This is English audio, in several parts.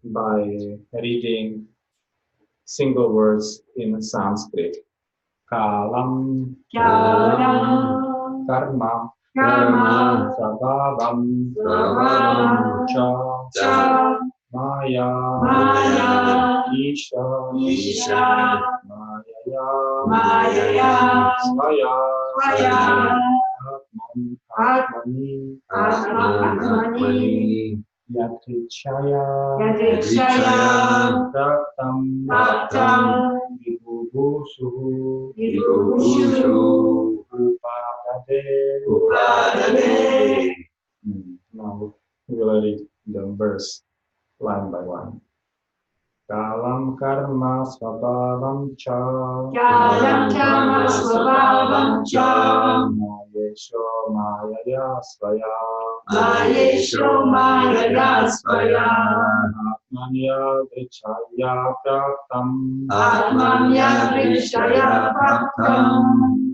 by reading single words in Sanskrit. Kalam, Kalam, karma, Karma, sabhavam, Sabhavam, cha, maya, Maya, isha, Isha, Maya, Maya, Svaya, Svaya, Atmani, Atmani, Yadrichaya, Yadrikshaya, Pratam, Pratam, Vibhushu, Vibhushu, Upadade. Upadade. Now we will read the verse line by line. Kalam karma svabhavam cha, Kalam karma svabhavam cha, Mayesho mayaya svaya, Mayesho Maya Svaya, Atmanya Drichaya Praptam, Atmanya Drishaya Praptam,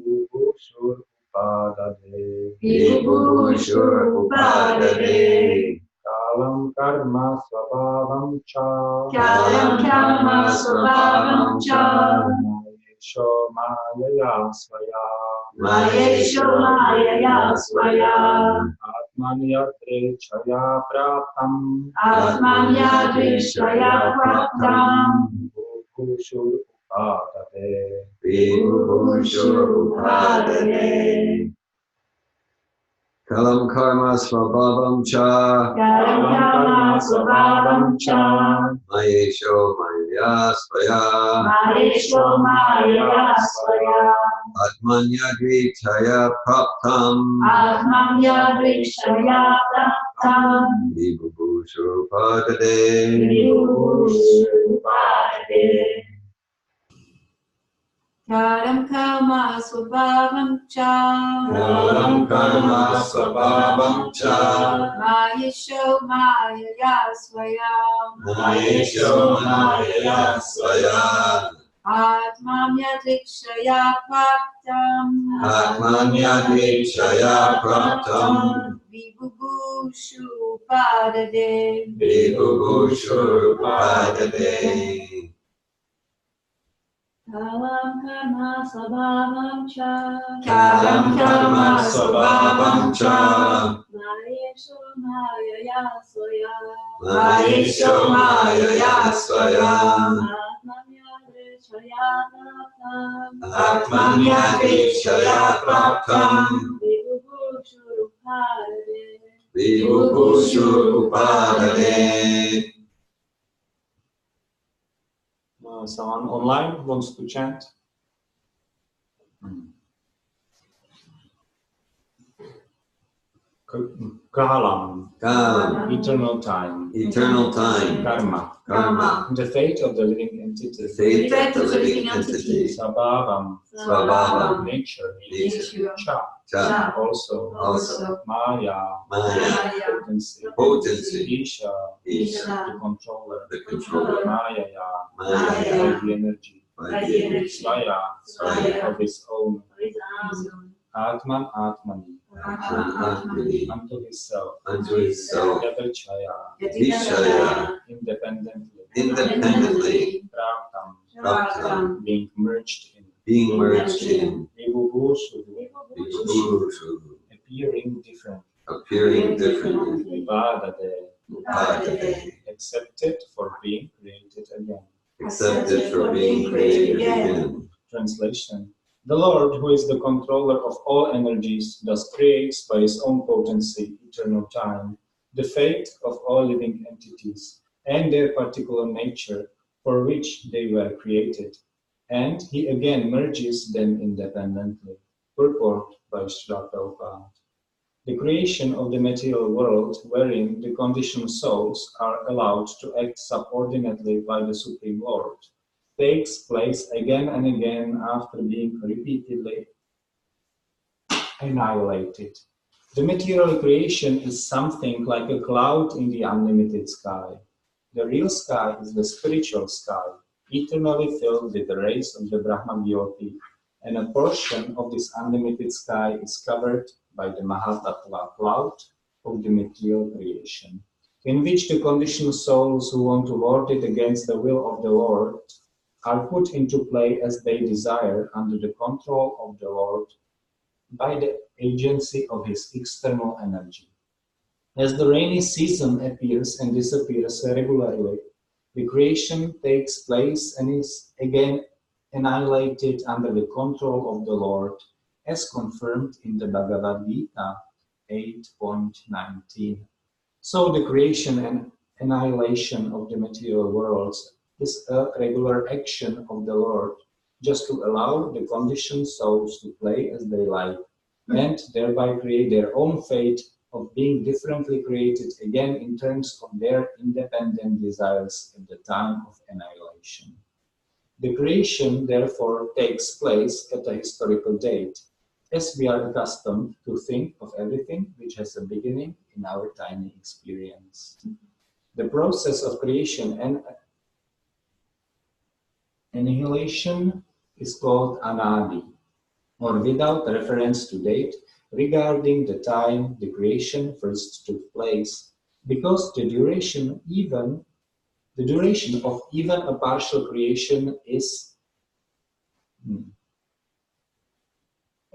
Vibhushur Upadade. Vibhushur Upadade. Kalam karma svabhavam cha, Kalam karma svabhavam cha, Mayesho mayaya svaya, Mayesho Maya Svaya, Atmanya Drichaya Praptam, Atmanya Drishaya Praptam, Vibhushur Upadade. Vibhushur Upadade. Kalam karma svabhavam cha, Kalam karma svabhavam cha, Mayesho maya svaya, Mayesho Maya Svaya, Atmanya Drichaya Praptam, Atmanya Drishaya Praptam, Vibhushur Upadade. Vibhushur Upadade. Kalam karma svabhavam cha, Kalam karma svabhavam cha, Mayesho Maya Svaya, Mayesho maya svaya, Atmanya Drikshaya Praptam, Atmanya Drichaya Praptam, Vibhushu Padade, Vibhushur Upadade. Kalam karma svabhavam cha, Kalam karma svabhavam cha, Mayesho Maya Svaya, Mayesho maya svaya, Atmanya Drikshaya Praptam, Atmanya Drichaya Praptam, Vibhushu Padade. Vibhushur Upadade. Someone online wants to chant? Kalam, Kalam, eternal time. eternal time. Karma, Karma, the fate of the living entity. the fate of the living entity. Sabhavam, Svabhavam, nature. nature. Cha, Cha, also. also. Maya, Maya, potency. potency. Isha, Isha, the controller. the controller. Maya, Maya, the energy. by the energy. Svaya, Svaya, of his own. Atman, Atmani, Atmani, unto his self. unto his self. Yadrichaya, Vishaya, independently. independently. Praptam, Praptam, being merged in. being merged in. Vibhushu, Vibhushu, appearing different. appearing differently. Vivadade, Upadade, accepted for being created again. accepted for being created again. Translation. The Lord, who is the controller of all energies, thus creates by his own potency, eternal time, the fate of all living entities and their particular nature for which they were created. And he again merges them independently. Purport by Srila Prabhupada. The creation of the material world, wherein the conditioned souls are allowed to act subordinately by the Supreme Lord, takes place again and again after being repeatedly annihilated. The material creation is something like a cloud in the unlimited sky. The real sky is the spiritual sky, eternally filled with the rays of the Brahma Jyoti, and a portion of this unlimited sky is covered by the Mahatattva cloud of the material creation. in which the conditioned souls who want to work it against the will of the Lord are put into play as they desire under the control of the Lord by the agency of his external energy. As the rainy season appears and disappears regularly, the creation takes place and is again annihilated under the control of the Lord, as confirmed in the Bhagavad Gita 8.19. So the creation and annihilation of the material worlds is a regular action of the Lord, just to allow the conditioned souls to play as they like, and thereby create their own fate of being differently created again in terms of their independent desires at the time of annihilation. The creation, therefore, takes place at a historical date, as we are accustomed to think of everything which has a beginning in our tiny experience. The process of creation and annihilation is called anadi, or without reference to date, regarding the time the creation first took place, because the duration of even a partial creation is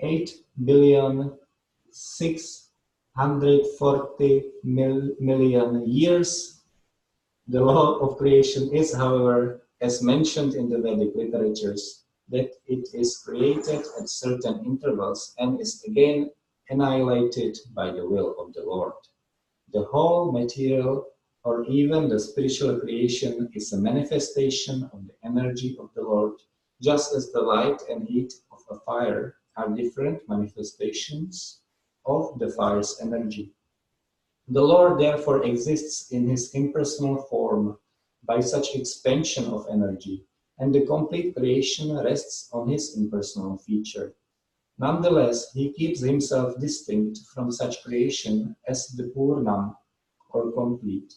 8,640,000,000 years. The law of creation is, however, as mentioned in the Vedic literatures, that it is created at certain intervals and is again annihilated by the will of the Lord. The whole material or even the spiritual creation is a manifestation of the energy of the Lord, just as the light and heat of a fire are different manifestations of the fire's energy. The Lord therefore exists in his impersonal form by such expansion of energy, and the complete creation rests on his impersonal feature. Nonetheless, he keeps himself distinct from such creation as the Purnam, or complete,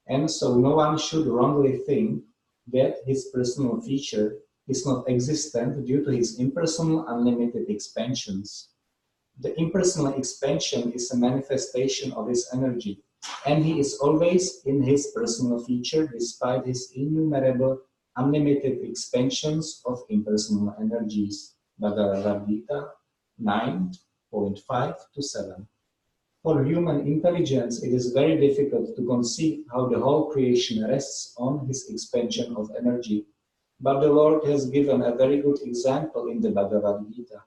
and so no one should wrongly think that his personal feature is not existent due to his impersonal unlimited expansions. The impersonal expansion is a manifestation of his energy, and he is always in his personal feature despite his innumerable unlimited expansions of impersonal energies. Bhagavad Gita 9.5-7. For human intelligence, it is very difficult to conceive how the whole creation rests on his expansion of energy. But the Lord has given a very good example in the Bhagavad Gita.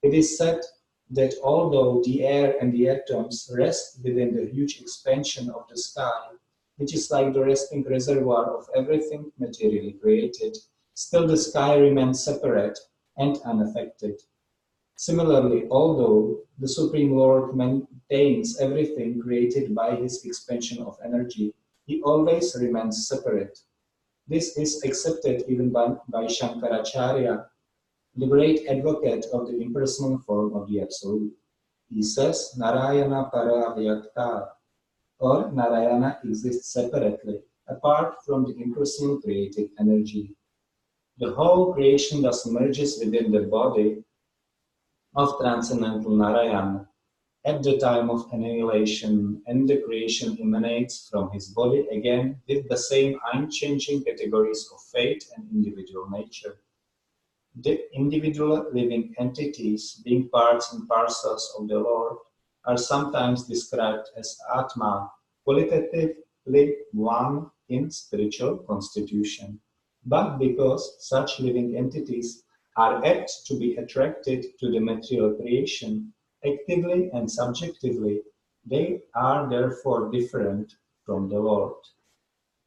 It is said that although the air and the atoms rest within the huge expansion of the sky, which is like the resting reservoir of everything materially created, still the sky remains separate and unaffected. Similarly, although the Supreme Lord maintains everything created by his expansion of energy, he always remains separate. This is accepted even by Shankaracharya, the great advocate of the impersonal form of the Absolute. He says, Narayana Paravyakta, or Narayana exists separately, apart from the impersonal creative energy. The whole creation thus merges within the body of transcendental Narayana at the time of annihilation, and the creation emanates from his body again with the same unchanging categories of fate and individual nature. The individual living entities, being parts and parcels of the Lord, are sometimes described as Atma, qualitatively one in spiritual constitution. But because such living entities are apt to be attracted to the material creation, actively and subjectively, they are therefore different from the Lord.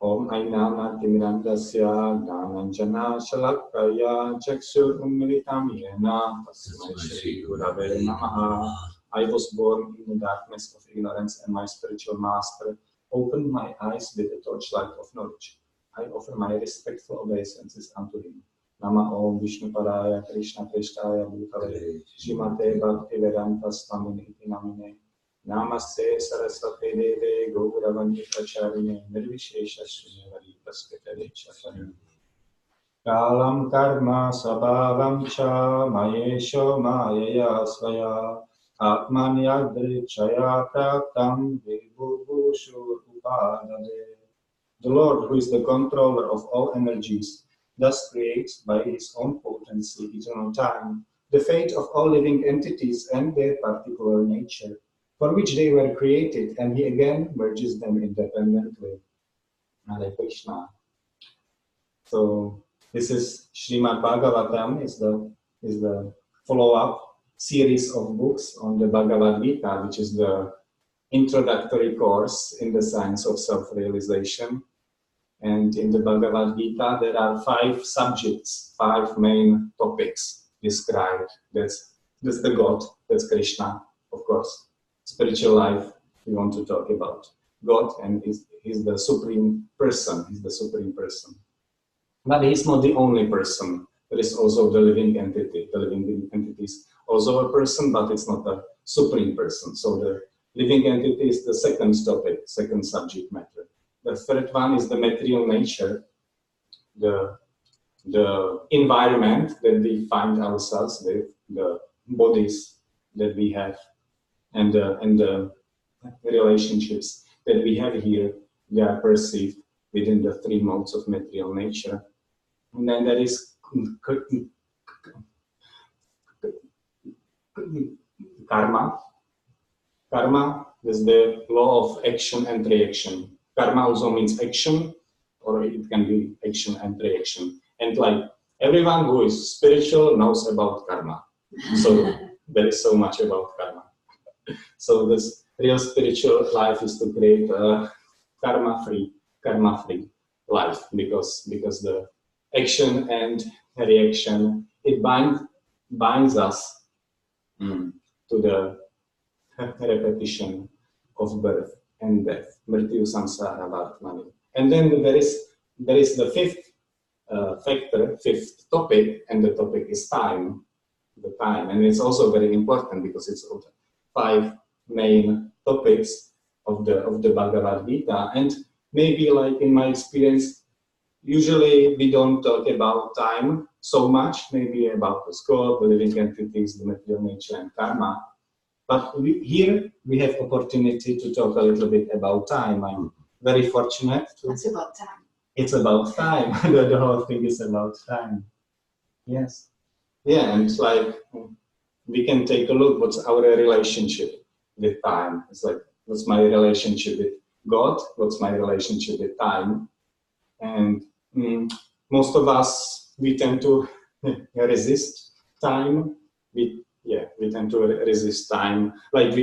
Om Ainama Timirandasya Dhananjana Shalakaya Chakshur Umilitam Yena Tasmai Shri Gurave Namaha. I was born in the darkness of ignorance, and my spiritual master opened my eyes with the torchlight of knowledge. I offer my respectful obeisances unto him. Nama Om Vishnu Padaya Krishna Krishtaya Bhutale Srimate Bhakti Vedanta Swamini Iti Namine Namaste Saraswati Deve Gauravani Pracharine Nirvishesha Srinivadi Praskritare Chakari Kalam Karma Sabhavam Cha Mayesho Mayaya Svaya Atmanyadrichaya Praptam Vibhubhushur The Lord, who is the controller of all energies, thus creates by his own potency, eternal time, the fate of all living entities and their particular nature, for which they were created, and he again merges them independently. Hare Krishna. So this is Srimad-Bhagavatam, is the follow-up series of books on the Bhagavad Gita, which is the introductory course in the science of self-realization. And in the Bhagavad Gita, there are 5 subjects, 5 main topics described. That's the God, that's Krishna, of course. Spiritual life, we want to talk about God, and he's the supreme person. He's the supreme person. But he's not the only person. There is also the living entity. The living entity is also a person, but it's not a supreme person. So the living entity is the second topic, second subject matter. The third one is the material nature, the environment that we find ourselves with, the bodies that we have, and the relationships that we have here. They are perceived within the 3 modes of material nature. And then there is karma. Karma is the law of action and reaction. Karma also means action, or it can be action and reaction. And like everyone who is spiritual knows about karma. So there is so much about karma. So this real spiritual life is to create a karma-free life, because the action and reaction, it binds us to the repetition of birth and death, mrityu samsara vartmani. And then there is the 5th factor, 5th topic, and the topic is time, the time. And it's also very important because it's 5 main topics of the Bhagavad Gita. And maybe, like in my experience, usually we don't talk about time so much, maybe about the scope, the living entities, the material nature, and karma. But here we have opportunity to talk a little bit about time. I'm very fortunate. It's about time. It's about time. The whole thing is about time. Yes. Yeah, and it's like we can take a look. What's our relationship with time? It's like, what's my relationship with God? What's my relationship with time? And most of us, we tend to resist time. We tend to resist time. Like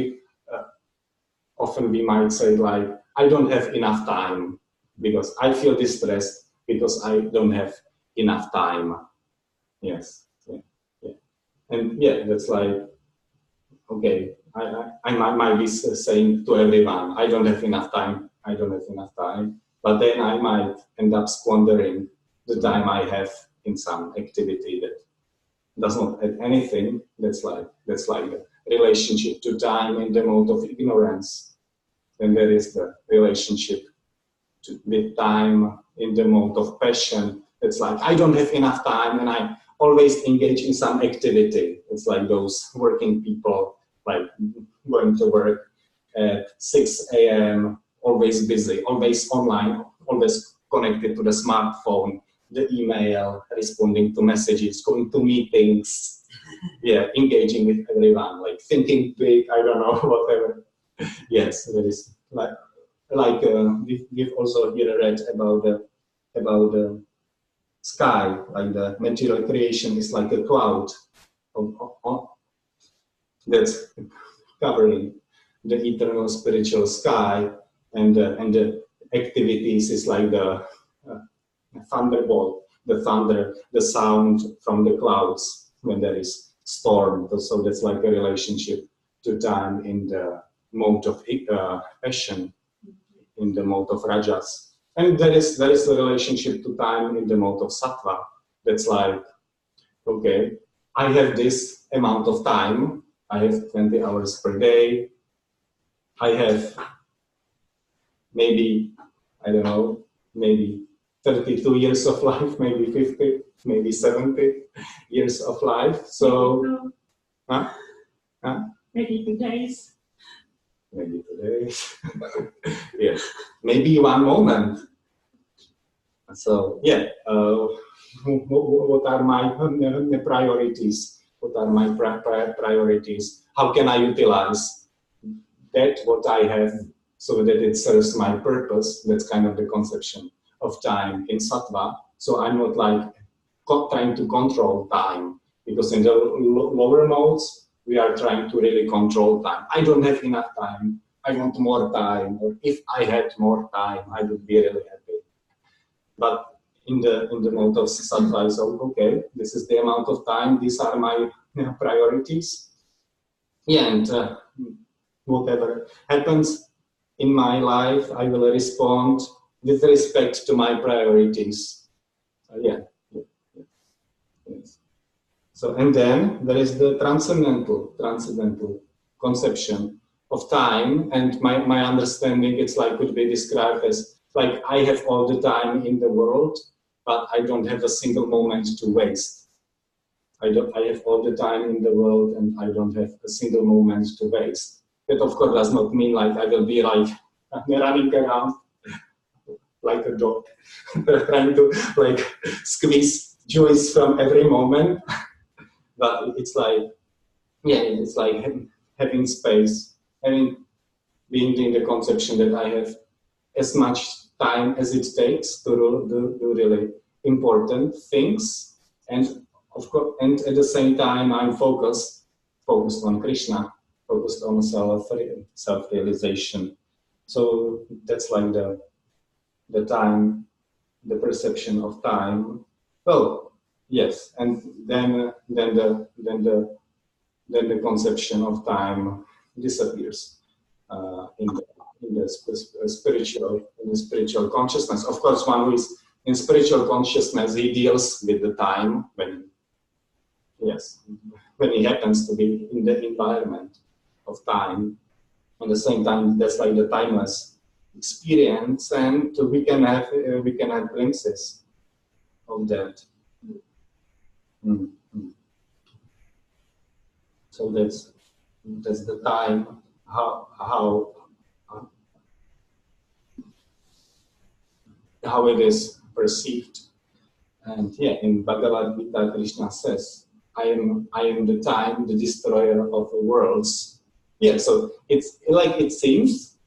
often we might say, like, I don't have enough time because I feel distressed because I don't have enough time. Yes. Yeah. And that's like, okay, I might be saying to everyone, I don't have enough time. I don't have enough time. But then I might end up squandering the time I have in some activity that does not add anything. That's like the relationship to time in the mode of ignorance. Then there is the relationship with time in the mode of passion. It's like, I don't have enough time and I always engage in some activity. It's like those working people, like going to work at 6 a.m., always busy, always online, always connected to the smartphone, the email, responding to messages, going to meetings, engaging with everyone, like thinking big, I don't know, whatever. Yes, there is we've also here read about the sky, like the material creation is like a cloud that's covering the eternal spiritual sky, and the activities is like the thunderbolt, the thunder, the sound from the clouds when there is storm. So that's like a relationship to time in the mode of passion, in the mode of rajas. And there is a relationship to time in the mode of sattva. That's like, okay, I have this amount of time. I have 20 hours per day. I have maybe, I don't know, maybe 32 years of life, maybe 50, maybe 70 years of life. So, Maybe 2 days. maybe today. Yeah, maybe one moment. So yeah, what are my priorities? What are my priorities? How can I utilize that what I have so that it serves my purpose? That's kind of the conception of time in sattva. So I'm not like trying to control time, because in the lower modes we are trying to really control time. I don't have enough time. I want more time, or if I had more time, I would be really happy. But in the mode of sattva, so okay, this is the amount of time. These are my priorities. Yeah, and whatever happens in my life, I will respond with respect to my priorities. Yeah. Yes. So, and then there is the transcendental conception of time, and my understanding, it's like could be described as like I have all the time in the world, but I don't have a single moment to waste. I have all the time in the world, and I don't have a single moment to waste. That of course does not mean like I will be like running around like a dog, trying to like squeeze joys from every moment. But it's like, yeah, it's like having space, being in the conception that I have as much time as it takes to do really important things, and of course, and at the same time, I'm focused on Krishna, focused on self-realization. So that's like the time, the perception of time. Well, yes, and then the conception of time disappears in the spiritual consciousness. Of course, one who is in spiritual consciousness, he deals with the time when he happens to be in the environment of time. At the same time, that's like the timeless experience, and we can have glimpses of that. Mm-hmm. So that's the time, how it is perceived. And yeah, in Bhagavad Gita, Krishna says, I am the time, the destroyer of the worlds. Yeah, so it's like it seems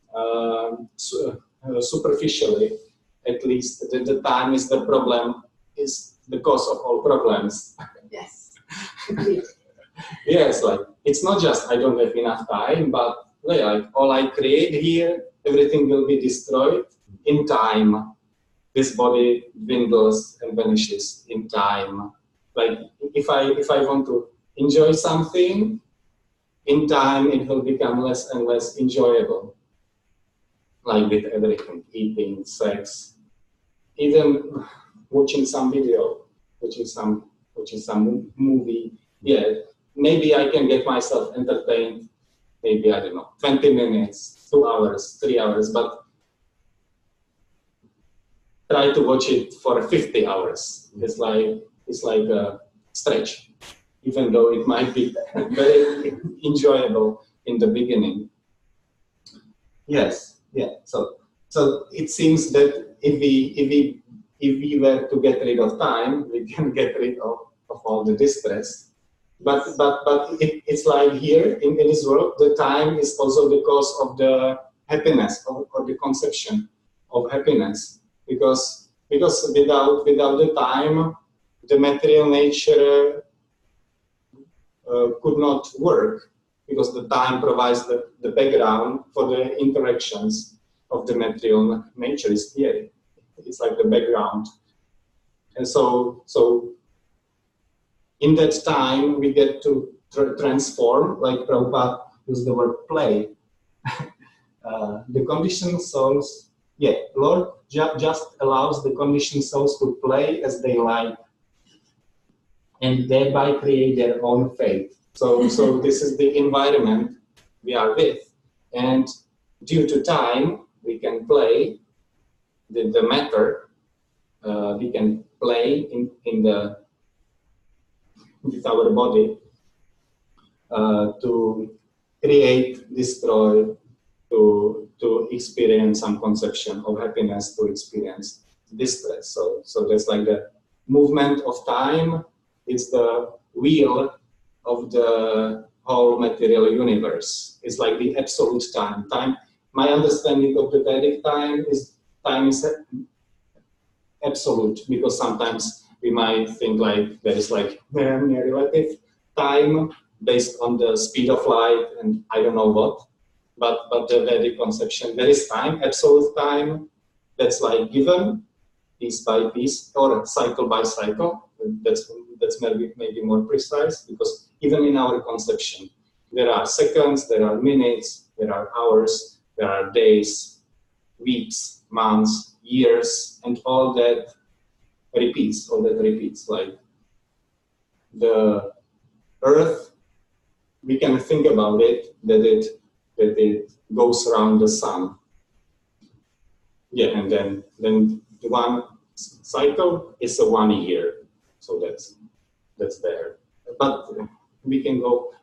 superficially, at least, that the time is the problem, is the cause of all problems. Yes. Yes, like it's not just I don't have enough time, but like all I create here, everything will be destroyed in time. This body dwindles and vanishes in time. Like if I want to enjoy something, in time it will become less and less enjoyable. Like with everything, eating, sex, even watching some video, watching some movie. Yeah, maybe I can get myself entertained. Maybe I don't know, 20 minutes, 2 hours, 3 hours, but try to watch it for 50 hours. It's like a stretch, even though it might be very enjoyable in the beginning. Yes, yeah. So it seems that if we were to get rid of time, we can get rid of all the distress. But it's like here in this world, the time is also the cause of the happiness or the conception of happiness. Because without the time, the material nature could not work, because the time provides the background for the interactions of the material nature. Is here. It's like the background. And so in that time, we get to transform, like Prabhupada used the word play. The conditioned souls, yeah, Lord just allows the conditioned souls to play as they like, and thereby create their own fate. So this is the environment we are with, and due to time, we can play the matter. We can play with our body to create, destroy, to experience some conception of happiness, to experience distress. So that's like the movement of time. It's the wheel of the whole material universe. It's like the absolute time. My understanding of the Vedic time is absolute, because sometimes we might think like there is like relative time based on the speed of light and I don't know what. But the Vedic conception, there is time, absolute time, that's like given piece by piece or cycle by cycle. That's maybe more precise, because even in our conception, there are seconds, there are minutes, there are hours, there are days, weeks, months, years, and all that repeats. Like the Earth, we can think about it that it goes around the sun. Yeah, and then the one cycle is a 1 year, so that's there. But we can go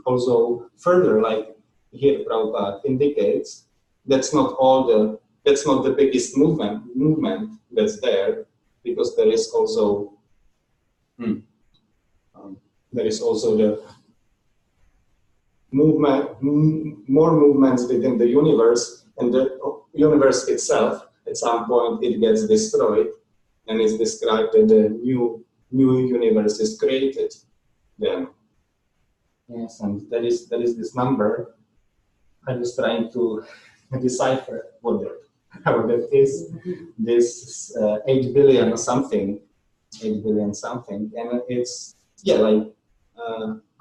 also further, like here Prabhupada indicates. That's not the biggest movement that's there, because there is also the more movements within the universe, and the universe itself, at some point, it gets destroyed, and it's described that the new universe is created. Then, yes, and there is this number. I was trying to decipher how that is. This 8 billion something, and it's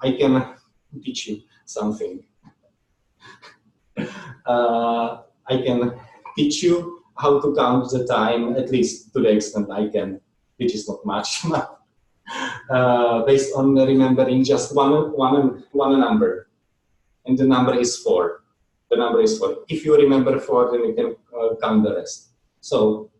I can teach you something. I can teach you how to count the time, at least to the extent I can, which is not much, based on remembering just one number, and the number is 4. The number is 4. If you remember 4, then you can count the rest. So,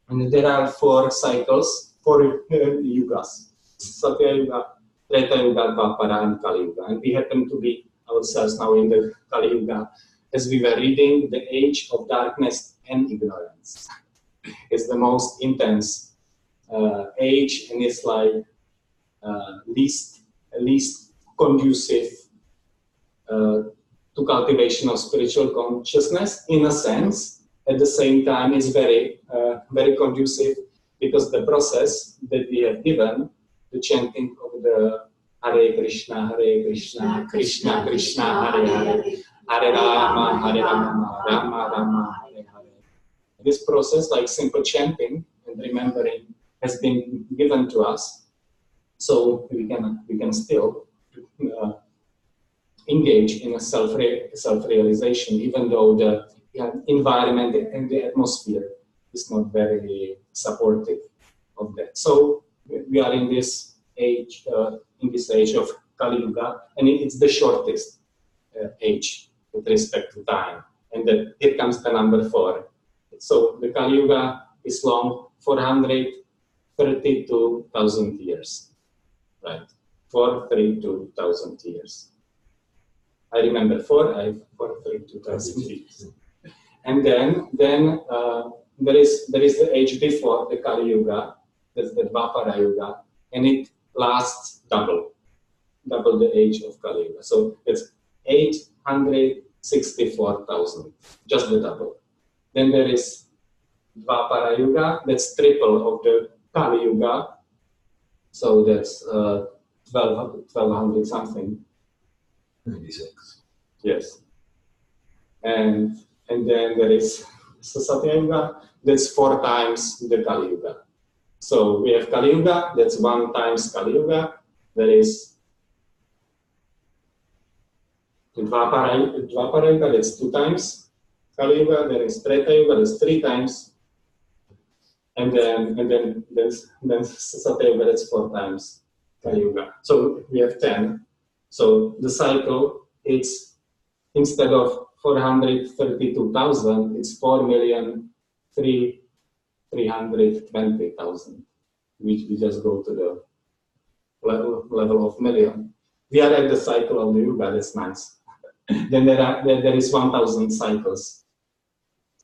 and there are 4 cycles, 4 yugas: Satya Yuga, Treta Yuga, Dvapara, and Kali Yuga. And we happen to be ourselves now in the Kali Yuga, as we were reading, the age of darkness and ignorance. It's the most intense age, and it's like least conducive to cultivation of spiritual consciousness. In a sense, at the same time, it's very conducive, because the process that we have given, the chanting of the Hare Krishna, Krishna Krishna, Hare Hare, Hare Rama, Rama Rama, Hare Hare. This process, like simple chanting and remembering, has been given to us, so we can still engage in a self-realization, even though the environment and the atmosphere is not very supportive of that. So we are in this age of Kali Yuga, and it's the shortest age with respect to time. And here comes the number 4. So the Kali Yuga is long, 432,000 years, right? 432,000 years. I remember 432,000 years. And then there is the age before the Kali Yuga, that's the Dvapara Yuga, and it lasts double the age of Kali Yuga. So it's 864,000, just the double. Then there is Dvapara Yuga, that's triple of the Kali Yuga, so that's 1200 something. 96. Yes. And then there is Satya Yuga, that's 4 times the Kali Yuga. So we have Kali Yuga, that's 1 times Kali Yuga. There is Dvapara Yuga, that's 2 times Kali Yuga. There is Treta Yuga, that's 3 times. And then Satya Yuga, that's 4 times Kali Yuga. So we have 10. So the cycle, it's instead of 432,000, it's 4,320,000. We just go to the level of million. We are at the cycle of the Yuga, that's nice. Then there is 1,000 cycles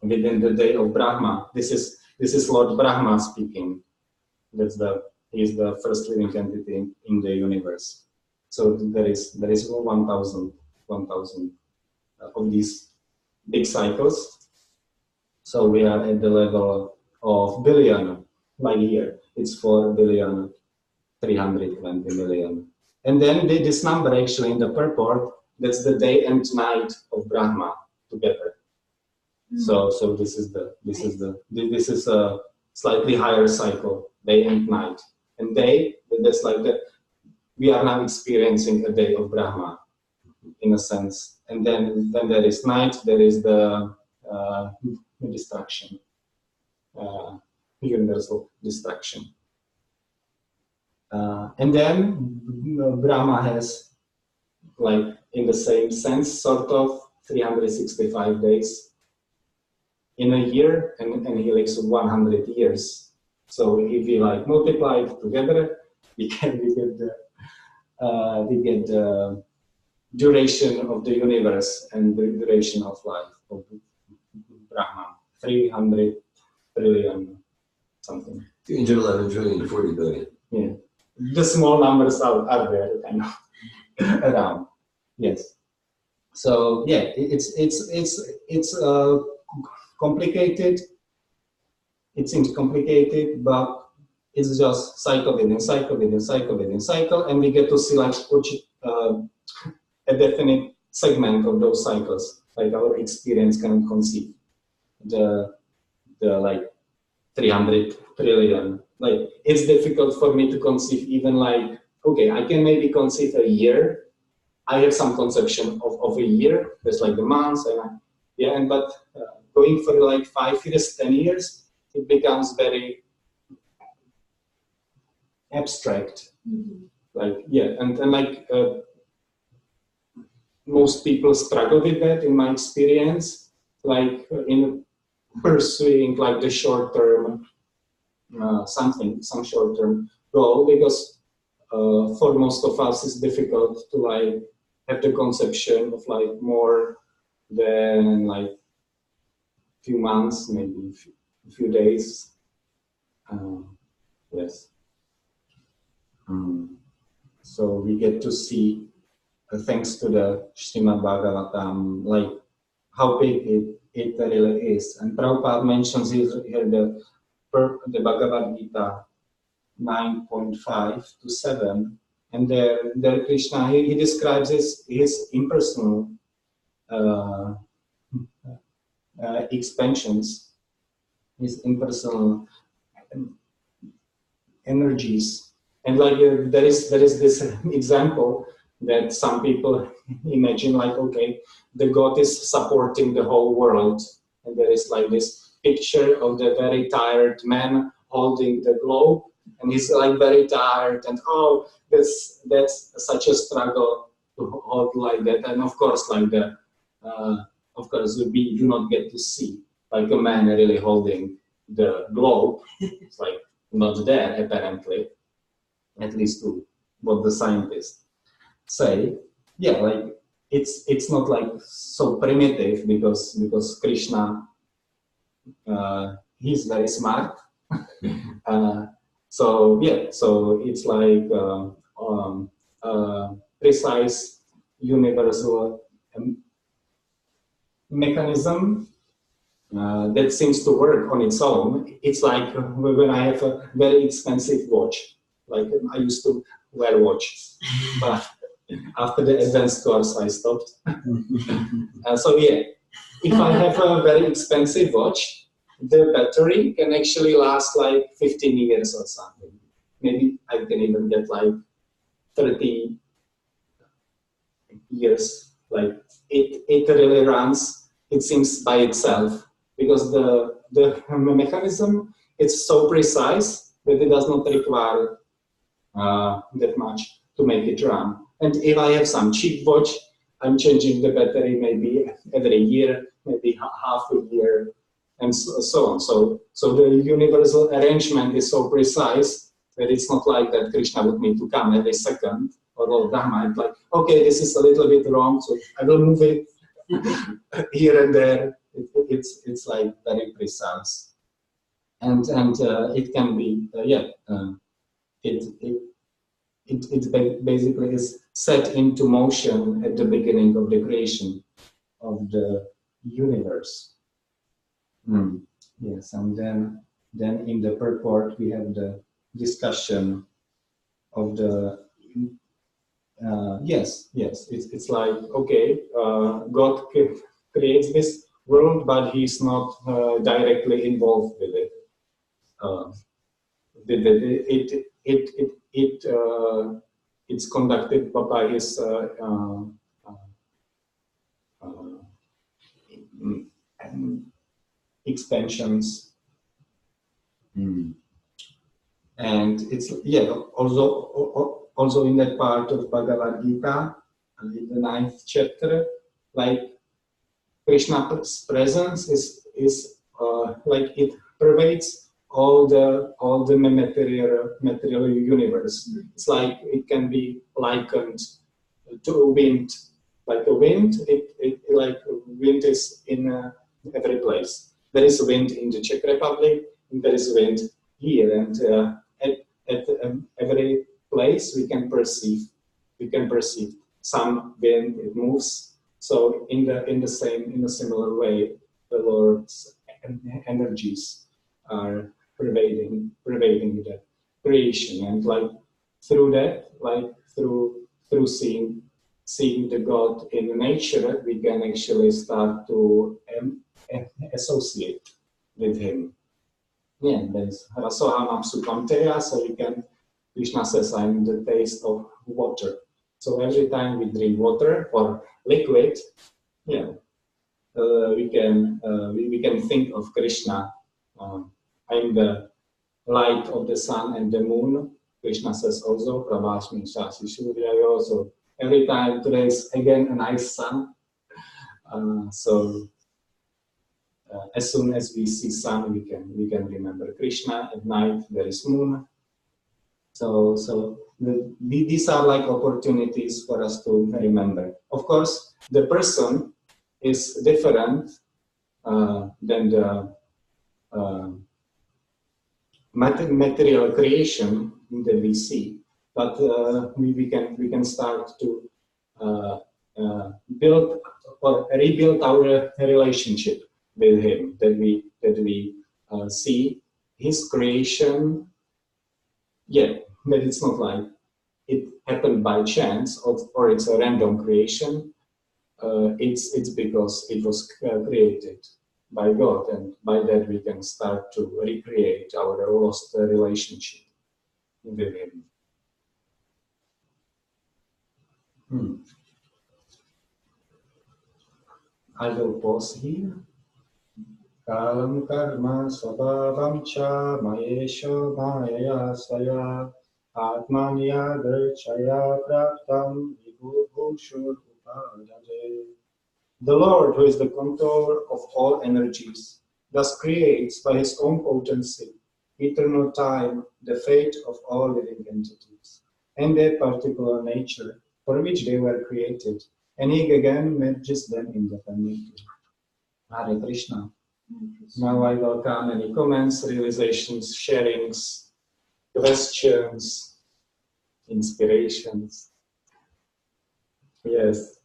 within the day of Brahma. This is Lord Brahma speaking. He is the first living entity in the universe. So there is 1,000 of these big cycles. So we are at the level of billion, like here. It's 4,320,000,000. And then this number actually in the purport, that's the day and night of Brahma together. So this is a slightly higher cycle, day and night. And that's like that. We are now experiencing a day of Brahma, in a sense. And then there is night, there is the distraction, universal distraction. And then Brahma has, like in the same sense, sort of 365 days in a year, and he lives 100 years. So if we like multiply it together, we get the duration of the universe and the duration of life of Brahma, 300 trillion something. 311 trillion, 40 billion. Yeah, the small numbers are there kind of around. Yes. So yeah, it's complicated. It seems complicated, but it's just cycle within cycle within cycle within cycle, and we get to see like a definite segment of those cycles, like our experience can conceive the like 300 trillion. Like it's difficult for me to conceive even like, okay, I can maybe conceive a year. I have some conception of a year. There's like the months, but going for like 5 years, 10 years, it becomes very abstract. Like and like most people struggle with that in my experience, like in pursuing like the short term some short term goal, because for most of us it's difficult to like have the conception of like more than like few months, maybe a few days. Yes. So we get to see, thanks to the Srimad-Bhagavatam, like how big it really is. And Prabhupada mentions here the Bhagavad Gita 9.5 to 7, and there Krishna, he describes his impersonal expansions, his impersonal energies. And like there is this example that some people imagine like, okay, the God is supporting the whole world, and there is like this picture of the very tired man holding the globe, and he's like very tired, and that's such a struggle to hold like that. And of course, like we do not get to see like a man really holding the globe. It's like not there apparently, at least to what the scientists say. Yeah, like it's not like so primitive, because Krishna, he's very smart. So it's like precise universal mechanism that seems to work on its own. It's like when I have a very expensive watch. Like I used to wear watches, but after the advanced course I stopped. So yeah, if I have a very expensive watch, the battery can actually last like 15 years or something. Maybe I can even get like 30 years. Like it really runs, it seems, by itself, because the mechanism is so precise that it does not require that much to make it run. And if I have some cheap watch, I'm changing the battery maybe every year, maybe half a year, and so on. So the universal arrangement is so precise that it's not like that Krishna would need to come every second or Dharma. I'm like, okay, this is a little bit wrong, so I will move it here and there. It's like very precise, and it can be it basically is set into motion at the beginning of the creation of the universe. Yes, and then in the purport we have the discussion of the it's like, okay, God creates this world, but he's not directly involved with it. It's conducted by his expansions, and it's also in that part of Bhagavad Gita, in the 9th chapter, like Krishna's presence is like it pervades all the material universe. It's like it can be likened to wind, like a wind. It like wind is in every place. There is wind in the Czech Republic, and there is wind here, and at every place we can perceive some wind. It moves. So in the similar way, the Lord's energies are pervading the creation, and like through that, like through seeing the God in nature, we can actually start to associate with Him. Yeah, there's rasoham sukamteya, so you can. Krishna says, "I'm the taste of water." So every time we drink water or liquid, we can think of Krishna. I'm the light of the sun and the moon. Krishna says also, Prabhashmi Shasi Shuryayo. So every time today is again a nice sun. As soon as we see sun, we can remember Krishna. At night there is moon. So these are like opportunities for us to remember. Of course, the person is different than the material creation that we see, but we can start to build or rebuild our relationship with Him. That we see His creation. But it's not like it happened by chance or it's a random creation. It's because it was created by God, and by that we can start to recreate our lost relationship with Him. I will pause here. Kalam karma svabhavam cha mayesho maya saya atmanya dharchaya praptam vibhushur upadade. The Lord, who is the controller of all energies, thus creates by His own potency, eternal time, the fate of all living entities, and their particular nature for which they were created, and He again merges them independently. Hare Krishna. Now I welcome any comments, realizations, sharings, questions, inspirations. Yes.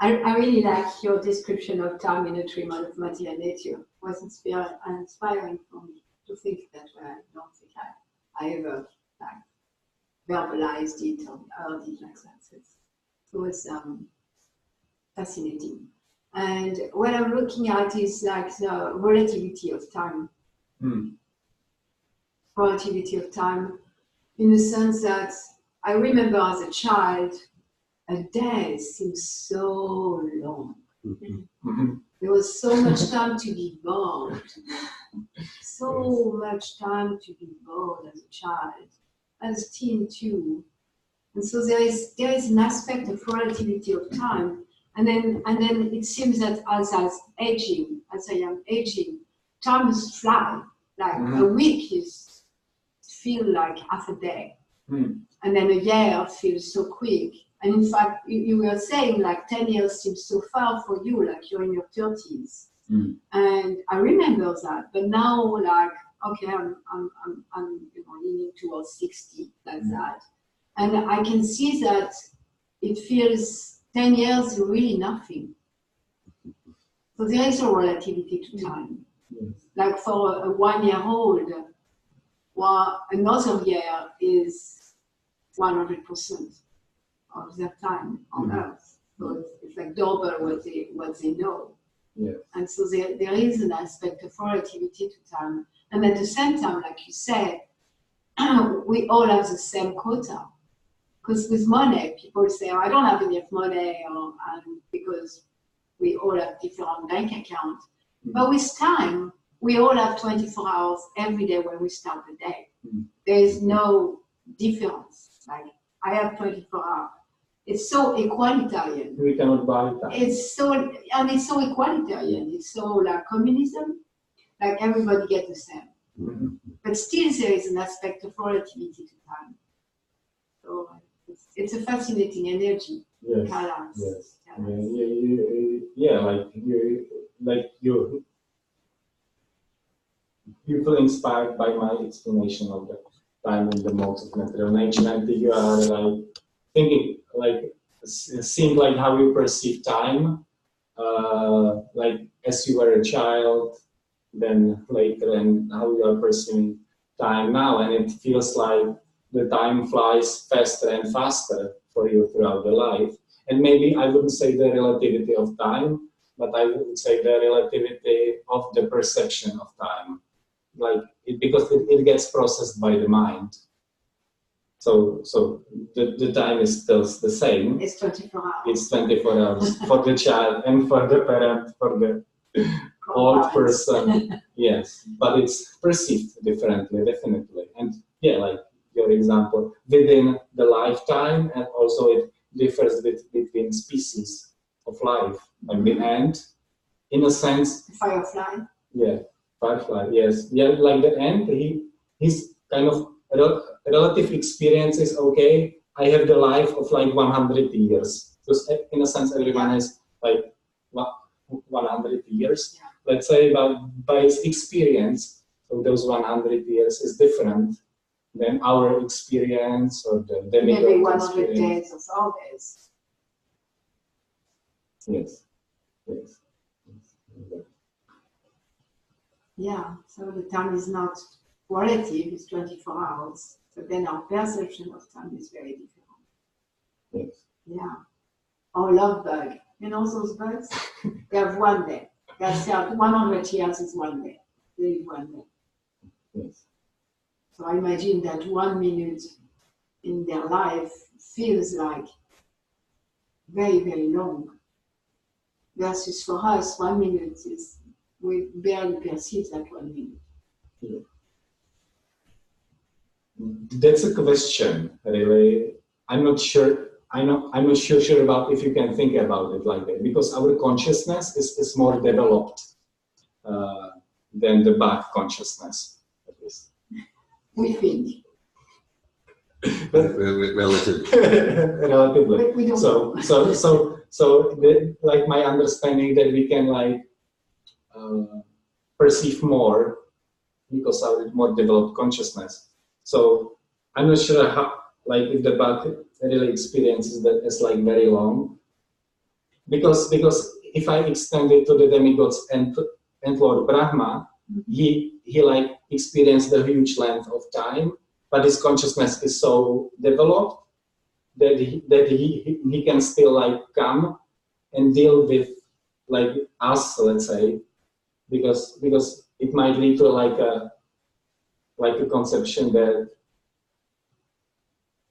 I really like your description of time in a treatment of material nature. It was inspiring for me to think that way. I don't think I ever verbalized it or heard it like that. So it was fascinating. And what I'm looking at is like the relativity of time. Relativity of time, in the sense that I remember as a child, a day seemed so long. There was so much time to be bored. So much time to be bored as a child, as a teen too. And so there is an aspect of relativity of time. And then it seems that as I am aging, time is fly. Like a week feel like half a day. And then a year feels so quick. And in fact, you were saying like 10 years seems so far for you, like you're in your 30s. And I remember that, but now like, okay, I'm leaning towards 60, like that. And I can see that it feels 10 years is really nothing. So there is a relativity to time. Like for a 1-year-old, well, another year is 100% of their time on Earth. So it's like double what they know. Yes. And so there is an aspect of relativity to time. And at the same time, like you said, we all have the same quota. Because with money, people say, oh, I don't have enough money, because we all have different bank accounts. But with time, we all have 24 hours every day when we start the day. There is no difference. Like, I have 24 hours. It's so egalitarian. We cannot buy time. It's so egalitarian. It's so like communism. Like everybody gets the same. But still there is an aspect of relativity to time. So it's a fascinating energy. Yes. Balance. Yes. Balance. You feel inspired by my explanation of the time in the modes of material nature, and you are like thinking, like seeing like how you perceive time, like as you were a child, then later, and how you are perceiving time now, and it feels like the time flies faster and faster for you throughout the life. And maybe I wouldn't say the relativity of time, but I would say the relativity of the perception of time. Like because it gets processed by the mind. So the time is still the same. It's 24 hours. It's 24 hours for the child and for the parent, for the old person. Yes, but it's perceived differently, definitely. And yeah, like your example, within the lifetime, and also it differs between species of life. Like the ant, in a sense. Firefly. Yeah. Firefly, yes. Yeah, like the ant, his kind of relative experience is, okay, I have the life of like 100 years. Because in a sense, everyone has like 100 years. Yeah. Let's say by his experience, so those 100 years is different than our experience or the demigod maybe 100 experience. days of always. Yes. Yeah, so the time is not relative, it's 24 hours, but then our perception of time is very different. Yes. Yeah. Or love bug, you know those bugs? They have one day. They have 100 years is one day. They live one day. Yes. So I imagine that 1 minute in their life feels like very, very long. Versus for us, 1 minute is, we barely perceive that 1 minute. Yeah. That's a question, really. I'm not sure about if you can think about it like that, because our consciousness is more developed than the bug consciousness, at least. We think. Relatively. But we don't So like my understanding that we can like perceive more because our more developed consciousness. So I'm not sure how, like if the bug really experiences that as like very long, because if I extend it to the demigods and Lord Brahma, he like experienced the huge length of time, but his consciousness is so developed that he can still like come and deal with like us, let's say, because it might lead to like a conception that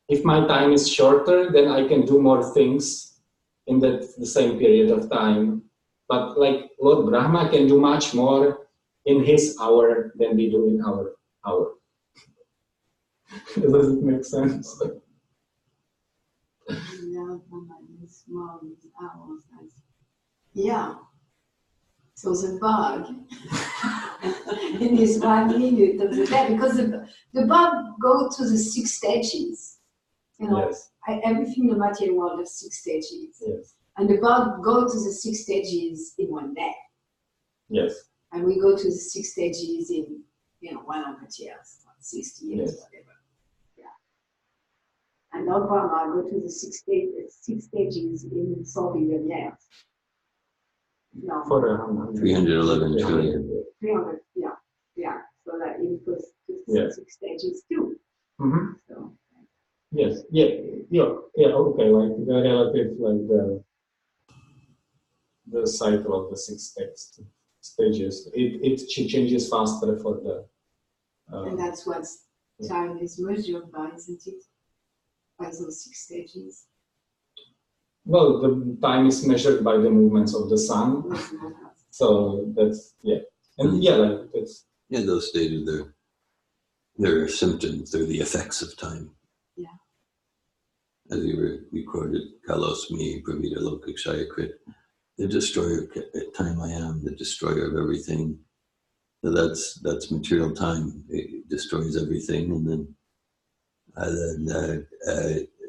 if my time is shorter, then I can do more things in the same period of time. But like Lord Brahma can do much more in his hour than we do in our hour. Does it make sense? Yeah. So the bug in this 1 minute of the day, because the bug goes to the 6 stages. You know, Yes. Everything in the material world has 6 stages. Yes. And the bug goes to the 6 stages in 1 day. Yes. And we go to the 6 stages in, 100 years, 60 years, Yes. whatever. Yeah. And our Brahma go to the 6 stages in 4 billion years. No. 311 trillion. 300, yeah. So that it goes to Yes. 6 stages too. Mm-hmm. So, Yes. Yeah. Okay. Like the relative, like the cycle of the 6 stages. It changes faster for the. and that's what time is measured by, isn't it? By those 6 stages. Well, the time is measured by the movements of the sun. So that's and like that's. Yeah, those stages, they're symptoms, they're the effects of time. Yeah. As you were recorded, Kalos me, Pravita Lokakshaya Krit, the destroyer of time I am, the destroyer of everything. So that's material time. It destroys everything, and then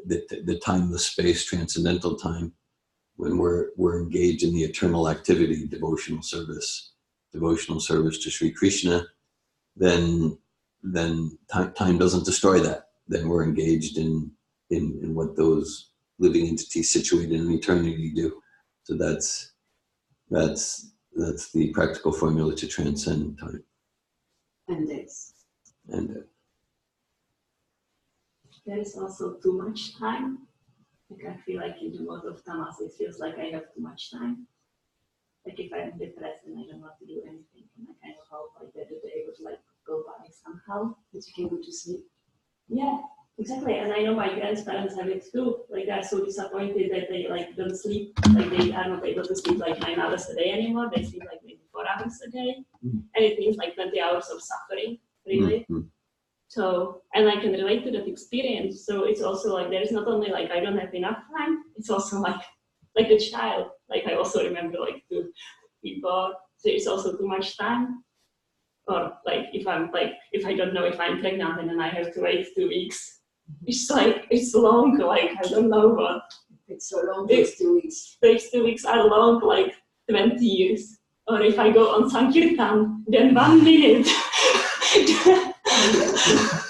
the timeless space, transcendental time, when we're engaged in the eternal activity, devotional service to Sri Krishna, then time doesn't destroy that. Then we're engaged in what those living entities situated in eternity do. So that's the practical formula to transcend time. And days. And There is also too much time. Like I feel like in the mode of tamas, it feels like I have too much time. Like if I'm depressed and I don't want to do anything, and I kind of hope like that the day would like go by somehow. That you can go to sleep. Yeah, exactly. And I know my grandparents have it too. Like they're so disappointed that they like don't sleep. Like they are not able to sleep like 9 hours a day anymore. They sleep like maybe 4 hours a day, and it means like 20 hours of suffering, really. So, and I can relate to that experience. So it's also like there is not only like I don't have enough time. It's also like a child. Like I also remember like to be bored. There is also too much time. Or like if I don't know if I'm pregnant and then I have to wait 2 weeks. It's long. Like I don't know what. It's so long. Takes 2 weeks. Takes 2 weeks are long. Like 20 years. Or if I go on Sankirtan, then 1 minute.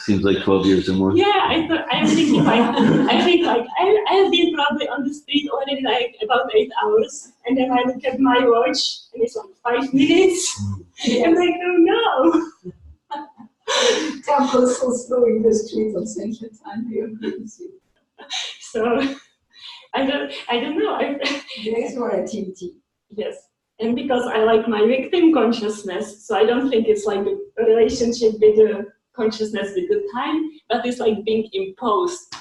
seems like 12 years or more. Yeah, I think like I have been probably on the street already like about 8 hours, and then I look at my watch and it's like 5 minutes. I'm like, oh no. Time goes so slow in the street of Central Time. So I don't know. There is volatility. Yes. And because I like my victim consciousness, so I don't think it's like a relationship with the consciousness with the time, but it's like being imposed.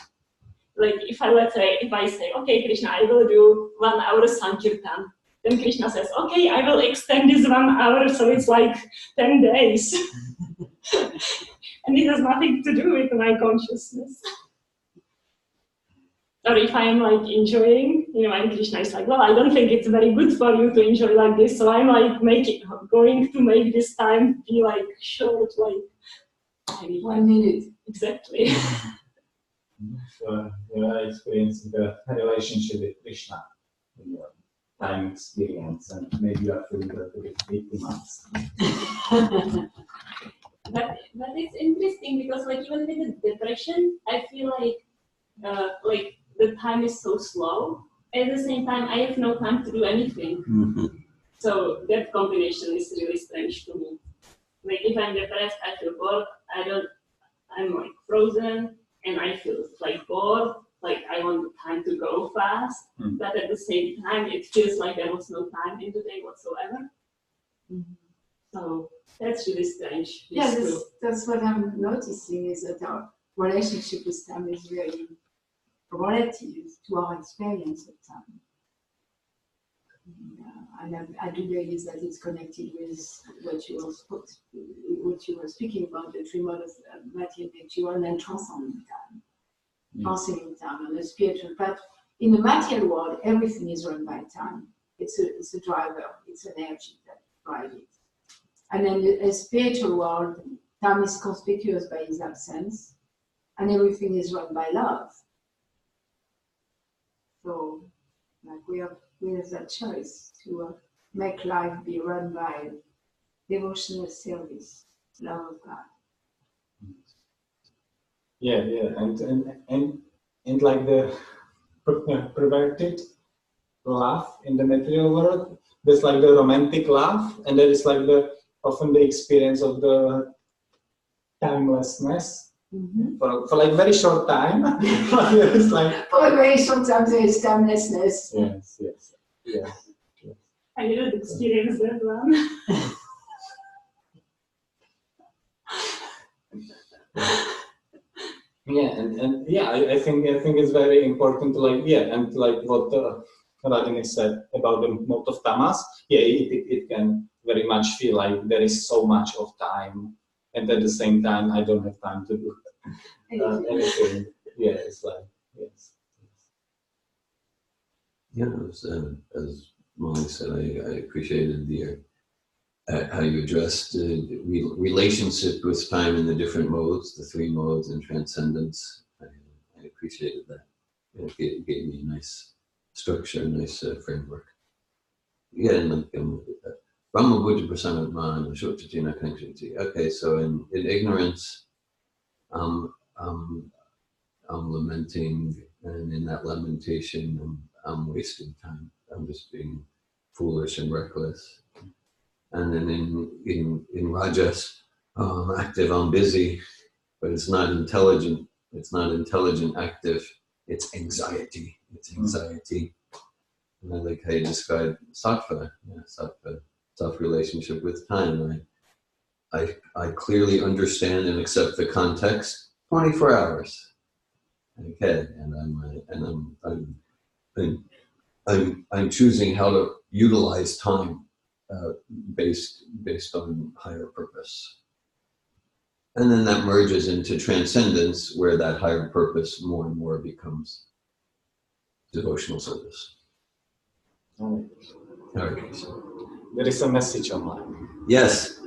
Like if I say, okay, Krishna, I will do 1 hour Sankirtan, then Krishna says, okay, I will extend this 1 hour, so it's like 10 days. And it has nothing to do with my consciousness. Or if I'm like enjoying, and Krishna is like, well, I don't think it's very good for you to enjoy like this, so I'm like going to make this time be like short, like maybe 1 minute. Exactly. So you're experiencing the relationship with Krishna in your time experience, and maybe you are feeling that with 80 months. But it's interesting because like even with the depression, I feel like the time is so slow. At the same time, I have no time to do anything. Mm-hmm. So that combination is really strange to me. Like if I'm depressed, I feel bored. I'm like frozen, and I feel like bored. Like I want the time to go fast, but at the same time, it feels like there was no time in the day whatsoever. Mm-hmm. So that's really strange. Yeah, that's what I'm noticing is that our relationship with time is very relative to our experience of time. And I do believe that it's connected with what you were speaking about, the three modes of material and transcendent time. Transcendent time and the spiritual path. In the material world, everything is run by time. It's a driver, it's an energy that private. And in the spiritual world, time is conspicuous by its absence, and everything is run by love. So, like we have that choice to make life be run by devotional service, love of God. Yeah, and like the perverted love in the material world, there's like the romantic love, and there is like the often the experience of the timelessness for like very short time. It's like For a very short time, there is timelessness. Yes. I didn't experience that one. I think it's very important to and like what Radhini said about the mode of tamas. It can very much feel like there is so much of time, and at the same time I don't have time to do anything. It's like yes. Yeah, it was, as Molly said, I appreciated the how you addressed the relationship with time in the different modes, the three modes and transcendence. I appreciated that. It gave me a nice structure, a nice framework. Yeah, and like Brahma Buddha Prasana Man, Shotatina Kankshati. Okay, so in ignorance, I'm lamenting, and in that lamentation, I'm wasting time. I'm just being foolish and reckless. And then in Rajas, I'm active, I'm busy, but it's not intelligent. It's not intelligent, active. It's anxiety. And I like how you described sattva, sattva relationship with time. I clearly understand and accept the context. 24 hours. Okay, and I'm choosing how to utilize time based on higher purpose. And then that merges into transcendence, where that higher purpose more and more becomes devotional service. Hare Krishna. There is a message online. Yes.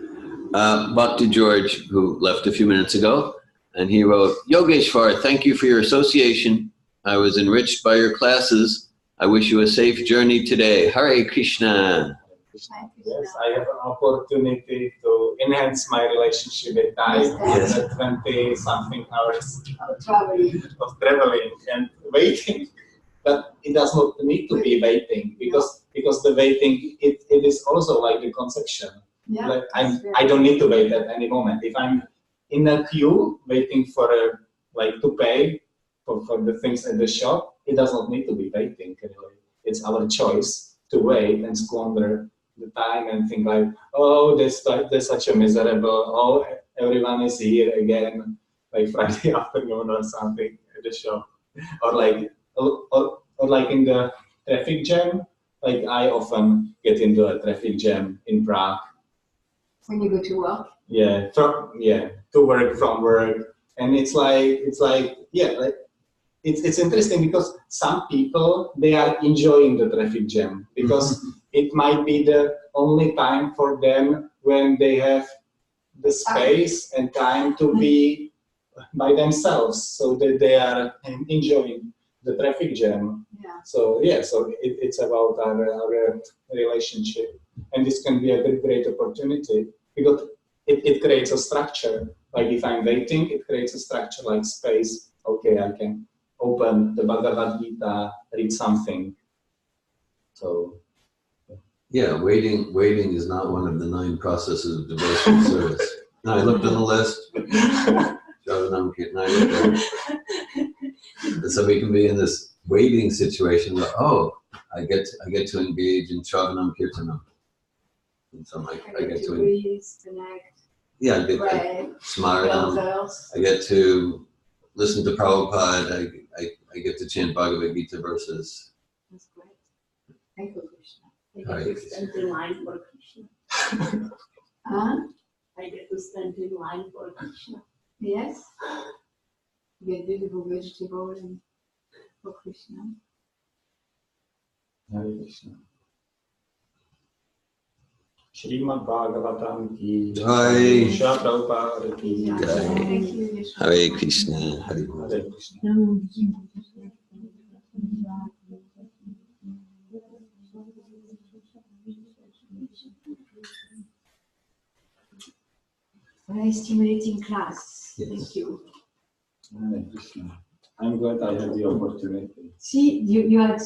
Bhakti George, who left a few minutes ago, and he wrote, Yogesvara, thank you for your association. I was enriched by your classes. I wish you a safe journey today. Hare Krishna. Yes, I have an opportunity to enhance my relationship with time after 20-something hours of traveling and waiting. But it does not need to be waiting, because the waiting, it is also like the conception. Yeah, like I don't need to wait at any moment. If I'm in a queue waiting for to pay for the things at the shop, it does not need to be waiting. Anyway. It's our choice to wait and squander the time and think like, oh, there's such a miserable, oh, everyone is here again, like Friday afternoon or something at the shop, or like in the traffic jam. Like I often get into a traffic jam in Prague. When you go to work? To work, from work, and it's interesting because some people, they are enjoying the traffic jam because it might be the only time for them when they have the space and time to be by themselves, so that they are enjoying the traffic jam. So it's about our relationship, and this can be a great opportunity because it creates a structure. Like if I'm waiting, it creates a structure like space. Okay, I can open the Bhagavad Gita, read something. So yeah, waiting is not one of the 9 processes of devotional service. Now I looked on the list. So we can be in this waiting situation where, I get to engage in Shravanam Kirtanam. And so I get to breathe, connect. Yeah, I get to Smaranam. I get to listen to Prabhupada. I get to chant Bhagavad Gita verses. That's great. Thank you, Krishna. I get to stand in line for Krishna. I get to stand in line for Krishna. Yes. Get beautiful vegetable and for Krishna. Hare Krishna. Srimad-Bhagavatam ki Jai. Srila Prabhupada ki Jai. Thank you, Yeshua. Hare Krishna, Hare Krishna. Hare Krishna. Very stimulating class. Yes. Thank you. Hare Krishna. I'm glad I had the opportunity. See, you had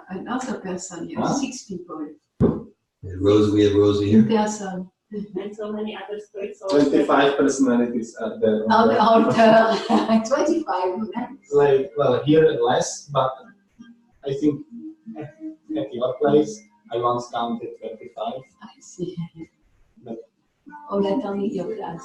another person. You had Huh? 6 people We have Rosie in here. person. And so many other stories. 25 personalities at the On the altar, 25. Like, well, here less, but I think at your place, I once counted 25. I see. But Oh, that's only your class.